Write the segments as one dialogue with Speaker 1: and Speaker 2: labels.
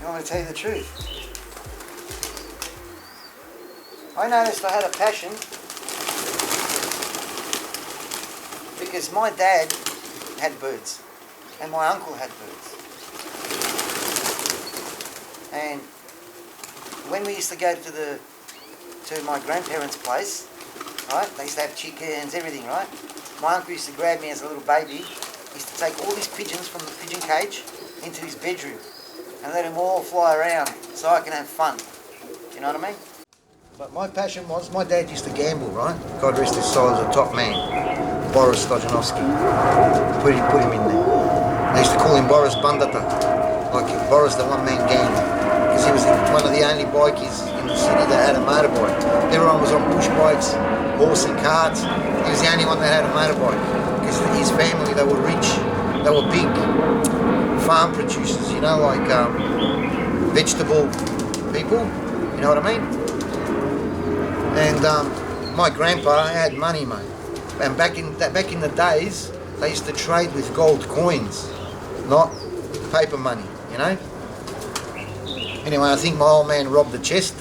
Speaker 1: I'm going to tell you the truth. I noticed I had a passion because my dad had birds and my uncle had birds. And when we used to go to my grandparents' place, right, they used to have chickens, everything, right? My uncle used to grab me as a little baby. He used to take all these pigeons from the pigeon cage into his bedroom and let them all fly around so I can have fun. You know what I mean? But my passion was, my dad used to gamble, right? God rest his soul, as a top man, Boris Stoja. Put him in there. They used to call him Boris Bandata, like Boris the one-man gang, because he was one of the only bikies in the city that had a motorbike. Everyone was on push bikes, horse and carts. He was the only one that had a motorbike, because his family, they were rich, they were big farm producers, you know, like vegetable people, you know what I mean? And my grandpa had money, mate. And back in the days, they used to trade with gold coins, not paper money, you know? Anyway, I think my old man robbed the chest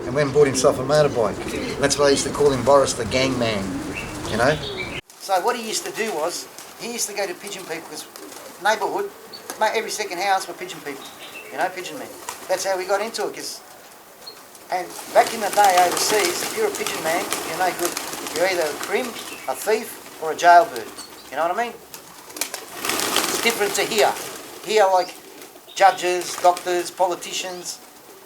Speaker 1: and went and bought himself a motorbike. That's why they used to call him Boris the gang man, you know? So what he used to do was, he used to go to pigeon people, because neighbourhood, every second house were pigeon people, you know, pigeon men. That's how we got into it, and back in the day overseas, if you're a pigeon man, you're no good. You're either a crim, a thief, or a jailbird. You know what I mean? It's different to here. Here, like judges, doctors, politicians,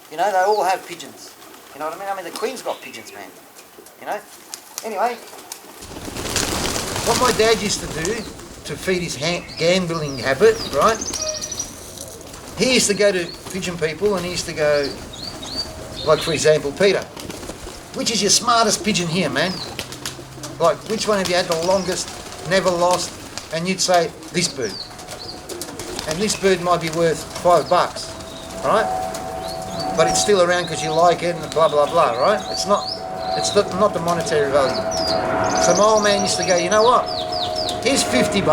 Speaker 1: you know, they all have pigeons. You know what I mean? I mean, the Queen's got pigeons, man. You know? Anyway, what my dad used to do to feed his gambling habit, right? He used to go to pigeon people and he used to go, like for example, Peter, which is your smartest pigeon here, man? Like, which one have you had the longest, never lost? And you'd say, this bird. And this bird might be worth $5, right? But it's still around because you like it and blah, blah, blah, right? It's not the monetary value. So my old man used to go, you know what? Here's $50.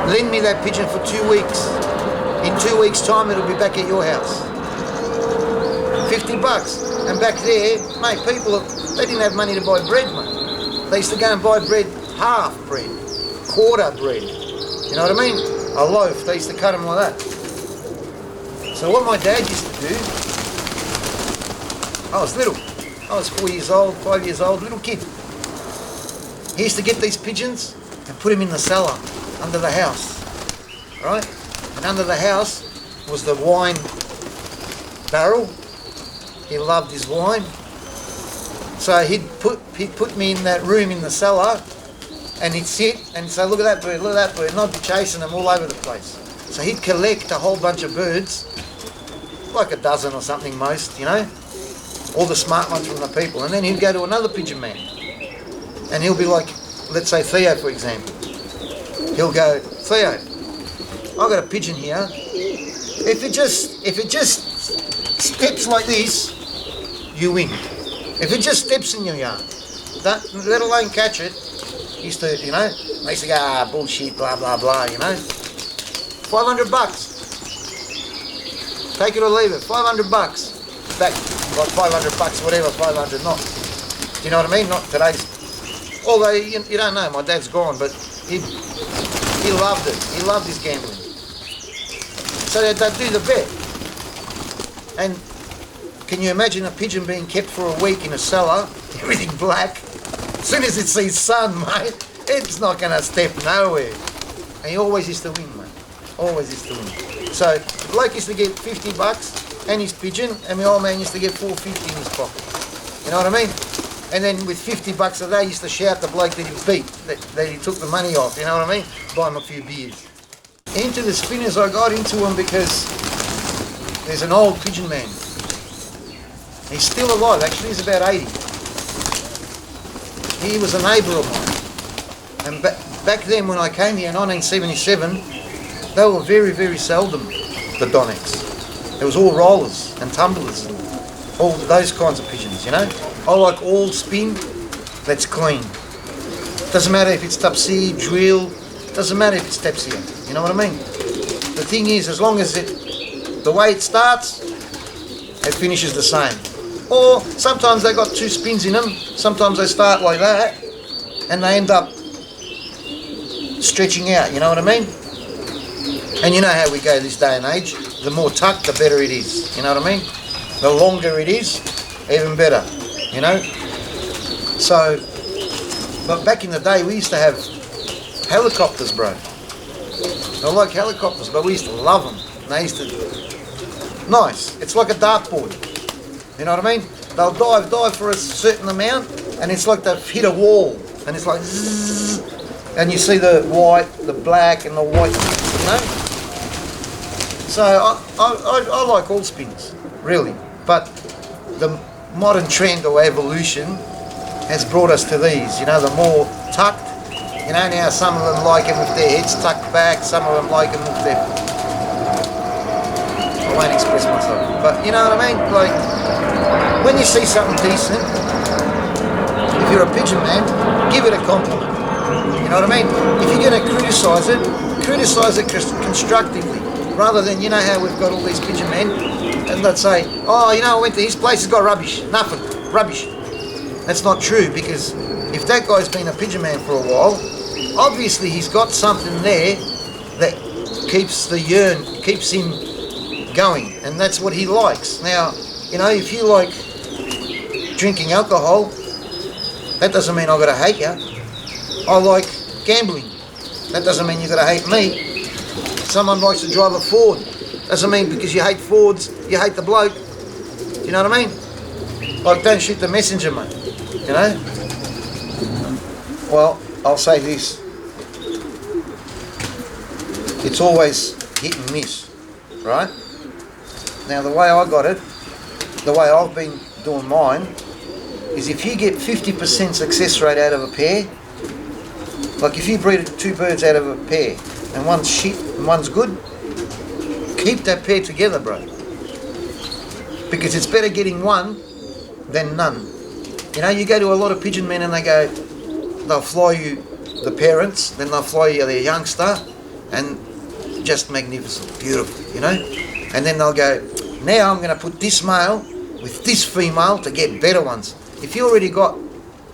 Speaker 1: Lend me that pigeon for 2 weeks. In 2 weeks' time, it'll be back at your house. $50. And back there, mate, people, they didn't have money to buy bread, mate. They used to go and buy bread, half bread, quarter bread. You know what I mean? a loaf, they used to cut them like that. So what my dad used to do, I was little. I was 4 years old, 5 years old, little kid. He used to get these pigeons and put them in the cellar under the house, right? And under the house was the wine barrel. He loved his wine. So he'd put me in that room in the cellar, and he'd sit and say, look at that bird, and I'd be chasing them all over the place. So he'd collect a whole bunch of birds, like a dozen or something most, you know, all the smart ones from the people. And then he'd go to another pigeon man, and he'll be like, let's say Theo, for example. He'll go, Theo, I've got a pigeon here. If it just steps like this, you win. If it just steps in your yard, let alone catch it, used to, you know, they used to go, bullshit, blah, blah, blah, you know. $500. Take it or leave it, $500. Back, like $500, whatever, 500, not, do you know what I mean? Not today's, although you don't know, my dad's gone, but he loved it. He loved his gambling. So they'd do the bet. And can you imagine a pigeon being kept for a week in a cellar, everything black? As soon as it sees sun, mate, it's not going to step nowhere. And he always used to win, mate. Always used to win. So the bloke used to get $50 and his pigeon, and my old man used to get $4.50 in his pocket. You know what I mean? And then with $50 a day, he used to shout the bloke that he beat, that he took the money off, you know what I mean? Buy him a few beers. Into the spinners, I got into them because there's an old pigeon man. He's still alive, actually, he's about 80. He was a neighbour of mine. And back then when I came here in 1977, they were very, very seldom, the doneks. It was all rollers and tumblers and all those kinds of pigeons, you know. I like all spin that's clean. Doesn't matter if it's tupsy, drill, doesn't matter if it's tepsia, you know what I mean? The thing is, as long as the way it starts, it finishes the same. Or sometimes they got two spins in them, sometimes they start like that, and they end up stretching out, you know what I mean? And you know how we go this day and age, the more tucked, the better it is, you know what I mean? The longer it is, even better, you know? So, but back in the day we used to have helicopters, bro. I like helicopters, but we used to love them. They used to, nice, it's like a dartboard, you know what I mean? They'll dive for a certain amount, and it's like they've hit a wall, and it's like zzz, and you see the white, the black, and the white, you know? So I like all spins, really, but the modern trend or evolution has brought us to these, you know, the more tucked, you know, now some of them like them with their heads tucked back, some of them like them with their, I won't express myself, but you know what I mean? Like, when you see something decent, if you're a pigeon man, give it a compliment, you know what I mean? If you're going to criticise it constructively, rather than, you know how we've got all these pigeon men, and they'd say, oh, you know, I went to his place, he's got rubbish, nothing, rubbish. That's not true, because if that guy's been a pigeon man for a while, obviously he's got something there that keeps him going, and that's what he likes. Now, you know, if you like drinking alcohol, that doesn't mean I've got to hate you. I like gambling. That doesn't mean you've got to hate me. Someone likes to drive a Ford. Doesn't mean because you hate Fords, you hate the bloke. Do you know what I mean? Like, don't shoot the messenger, mate. You know? Well, I'll say this. It's always hit and miss, right? Now, the way I got it, the way I've been doing mine, is if you get 50% success rate out of a pair, like if you breed two birds out of a pair, and one's shit and one's good, keep that pair together, bro. Because it's better getting one than none. You know, you go to a lot of pigeon men and they'll fly you the parents, then they'll fly you their youngster, and just magnificent, beautiful, you know? And then they'll go, now I'm going to put this male with this female to get better ones. If you already got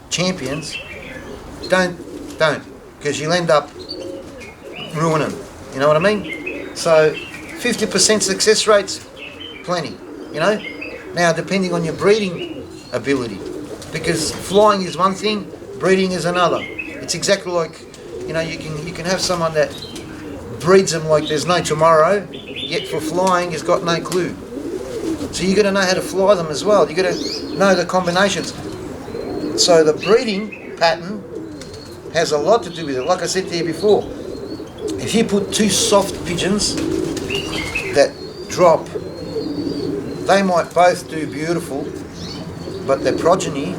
Speaker 1: champions, don't, because you'll end up ruining them. You know what I mean? So 50% success rates, plenty, you know. Now depending on your breeding ability, because flying is one thing, breeding is another. It's exactly like, you know, you can have someone that breeds them like there's no tomorrow, yet for flying he's got no clue. So you got to know how to fly them as well. You got to know the combinations. So the breeding pattern has a lot to do with it. Like I said to you before, if you put two soft pigeons that drop, they might both do beautiful, but their progeny,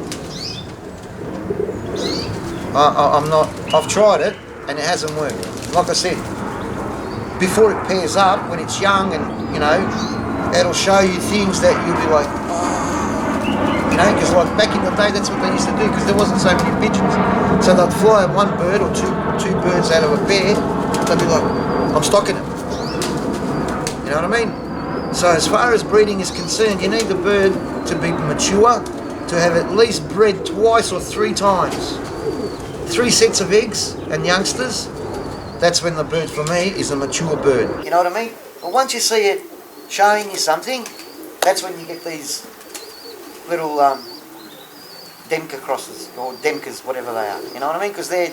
Speaker 1: I've tried it and it hasn't worked. Like I said, before it pairs up, when it's young, and you know, it'll show you things that you'll be like, oh, you know, because like back in the day, that's what they used to do, because there wasn't so many pigeons. So they'd fly one bird or two birds out of a pair. They'd be like, I'm stocking it. You know what I mean? So as far as breeding is concerned, you need the bird to be mature, to have at least bred twice or three times. 3 sets of eggs and youngsters, that's when the bird for me is a mature bird. You know what I mean? But once you see it showing you something, that's when you get these little Demka crosses, or Demkas, whatever they are. You know what I mean? Because they're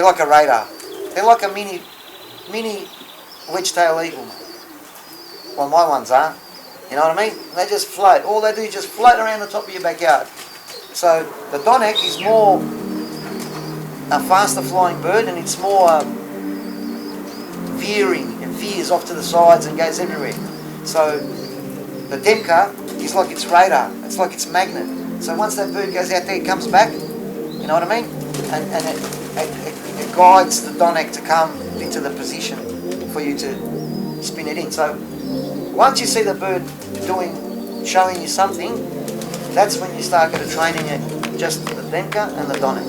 Speaker 1: like a radar. They're like a mini wedge-tail eagle. Well, my ones are. You know what I mean? They just float. All they do is just float around the top of your backyard. So the donek is more a faster flying bird, and it's more veering and veers off to the sides and goes everywhere. So the Demka is like its radar. It's like its magnet. So once that bird goes out there, it comes back. You know what I mean? And it guides the donek to come into the position for you to spin it in. So once you see the bird showing you something, that's when you start training it, just the Demka and the donek.